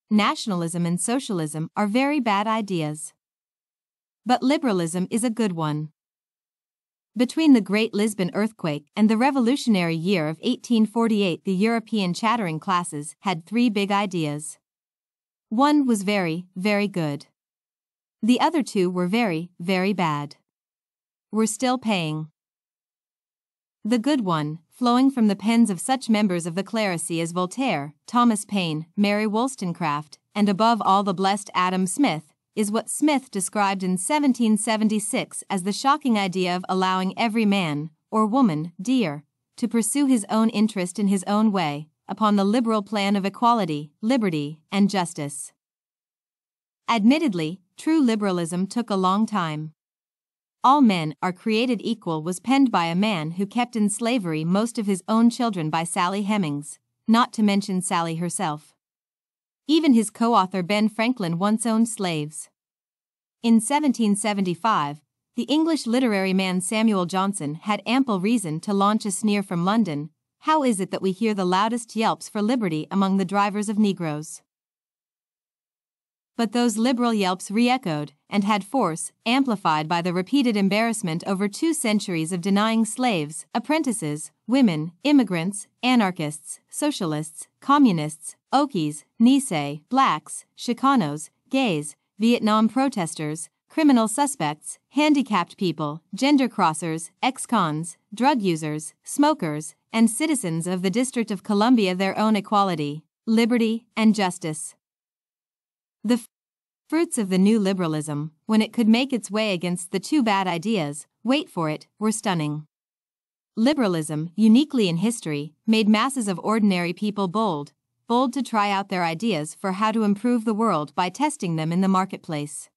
nationalism and socialism are very bad ideas. But liberalism is a good one. Between the Great Lisbon earthquake and the revolutionary year of 1848, the European chattering classes had three big ideas. One was very, very good. The other two were very, very bad. We're still paying. The good one, flowing from the pens of such members of the clerisy as Voltaire, Thomas Paine, Mary Wollstonecraft, and above all the blessed Adam Smith, is what Smith described in 1776 as the shocking idea of allowing every man, or woman, dear, to pursue his own interest in his own way, upon the liberal plan of equality, liberty, and justice. Admittedly, true liberalism took a long time. All men are created equal was penned by a man who kept in slavery most of his own children by Sally Hemings, not to mention Sally herself. Even his co-author Ben Franklin once owned slaves. In 1775, the English literary man Samuel Johnson had ample reason to launch a sneer from London: "How is it that we hear the loudest yelps for liberty among the drivers of Negroes?" But those liberal yelps re-echoed, and had force, amplified by the repeated embarrassment over 2 centuries of denying slaves, apprentices, women, immigrants, anarchists, socialists, communists, Okies, Nisei, blacks, Chicanos, gays, Vietnam protesters, criminal suspects, handicapped people, gender crossers, ex-cons, drug users, smokers, and citizens of the District of Columbia their own equality, liberty, and justice. The fruits of the new liberalism, when it could make its way against the 2 bad ideas, wait for it, were stunning. Liberalism, uniquely in history, made masses of ordinary people bold to try out their ideas for how to improve the world by testing them in the marketplace.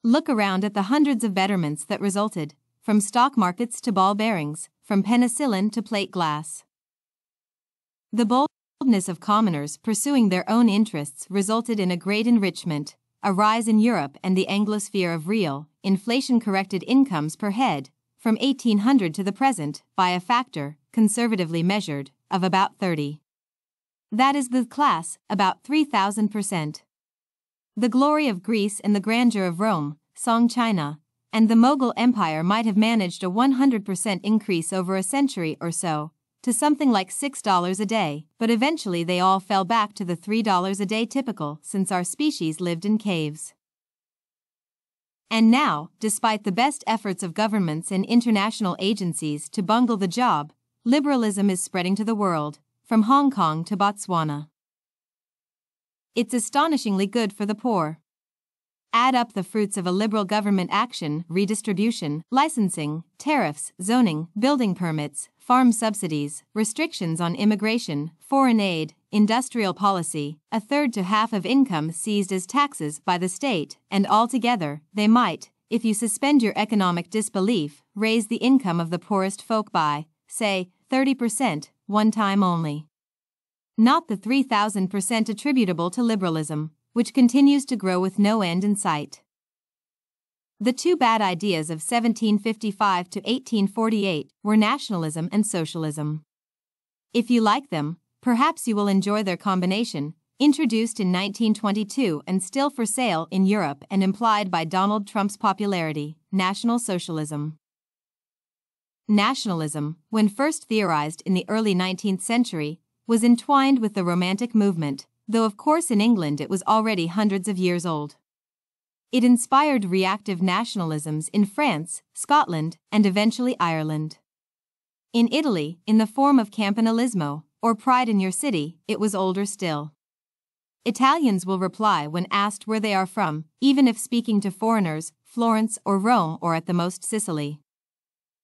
Look around at the hundreds of betterments that resulted, from stock markets to ball bearings, from penicillin to plate glass. The boldness of commoners pursuing their own interests resulted in a great enrichment, a rise in Europe and the Anglosphere of real, inflation-corrected incomes per head, from 1800 to the present, by a factor, conservatively measured, of about 30. That is the class, about 3,000%. The glory of Greece and the grandeur of Rome, Song China, and the Mughal Empire might have managed a 100% increase over a century or so, to something like $6 a day, but eventually they all fell back to the $3 a day typical since our species lived in caves. And now, despite the best efforts of governments and international agencies to bungle the job, liberalism is spreading to the world, from Hong Kong to Botswana. It's astonishingly good for the poor. Add up the fruits of a liberal government action: redistribution, licensing, tariffs, zoning, building permits, farm subsidies, restrictions on immigration, foreign aid, industrial policy, a third to half of income seized as taxes by the state, and altogether, they might, if you suspend your economic disbelief, raise the income of the poorest folk by, say, 30%, one time only. Not the 3,000% attributable to liberalism, which continues to grow with no end in sight. The 2 bad ideas of 1755 to 1848 were nationalism and socialism. If you like them, perhaps you will enjoy their combination, introduced in 1922 and still for sale in Europe and implied by Donald Trump's popularity: National Socialism. Nationalism, when first theorized in the early 19th century, was entwined with the Romantic movement, though of course in England it was already hundreds of years old. It inspired reactive nationalisms in France, Scotland, and eventually Ireland. In Italy, in the form of campanile,ismo, or pride in your city, it was older still. Italians will reply when asked where they are from, even if speaking to foreigners, Florence or Rome or at the most Sicily.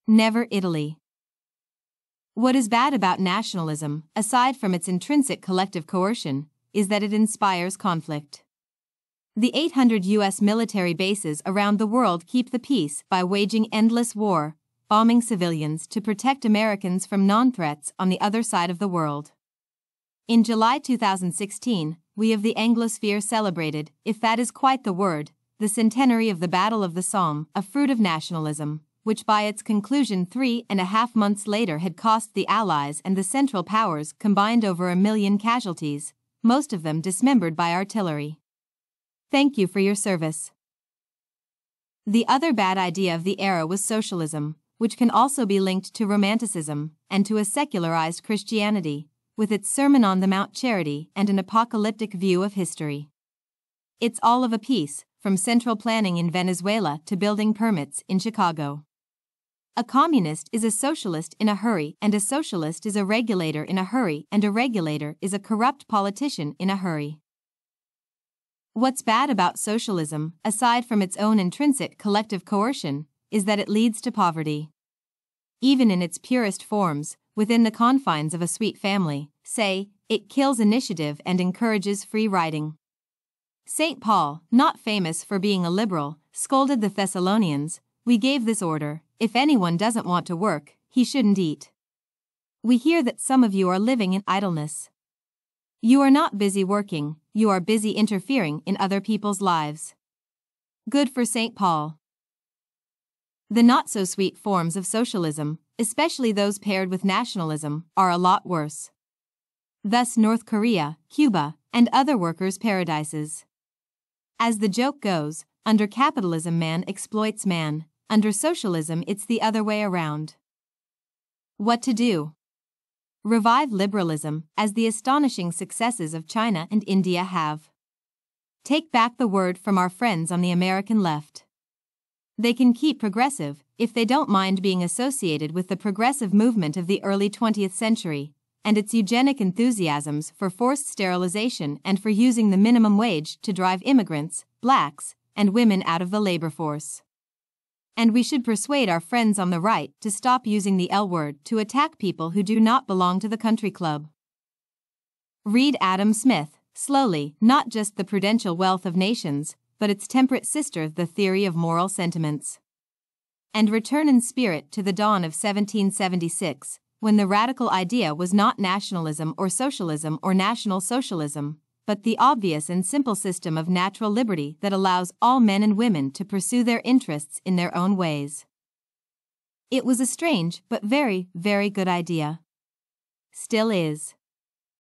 Never Italy. What is bad about nationalism, aside from its intrinsic collective coercion, is that it inspires conflict. The 800 U.S. military bases around the world keep the peace by waging endless war, bombing civilians to protect Americans from non-threats on the other side of the world. In July 2016, we of the Anglosphere celebrated, if that is quite the word, the centenary of the Battle of the Somme, a fruit of nationalism, which by its conclusion 3.5 months later had cost the Allies and the Central Powers combined over 1 million casualties, most of them dismembered by artillery. Thank you for your service. The other bad idea of the era was socialism, which can also be linked to Romanticism and to a secularized Christianity, with its Sermon on the Mount charity and an apocalyptic view of history. It's all of a piece, from central planning in Venezuela to building permits in Chicago. A communist is a socialist in a hurry, and a socialist is a regulator in a hurry, and a regulator is a corrupt politician in a hurry. What's bad about socialism, aside from its own intrinsic collective coercion, is that it leads to poverty. Even in its purest forms, within the confines of a sweet family, say, it kills initiative and encourages free riding. St. Paul, not famous for being a liberal, scolded the Thessalonians, "We gave this order, if anyone doesn't want to work, he shouldn't eat." We hear that some of you are living in idleness. You are not busy working, you are busy interfering in other people's lives. Good for St. Paul. The not-so-sweet forms of socialism, especially those paired with nationalism, are a lot worse. Thus North Korea, Cuba, and other workers' paradises. As the joke goes, under capitalism man exploits man, under socialism it's the other way around. What to do? Revive liberalism, as the astonishing successes of China and India have. Take back the word from our friends on the American left. They can keep progressive, if they don't mind being associated with the progressive movement of the early 20th century, and its eugenic enthusiasms for forced sterilization and for using the minimum wage to drive immigrants, blacks, and women out of the labor force. And we should persuade our friends on the right to stop using the L word to attack people who do not belong to the country club. Read Adam Smith, slowly, not just The Prudential Wealth of Nations, but its temperate sister, The Theory of Moral Sentiments. And return in spirit to the dawn of 1776, when the radical idea was not nationalism or socialism or national socialism, but the obvious and simple system of natural liberty that allows all men and women to pursue their interests in their own ways. It was a strange but very, very good idea. Still is.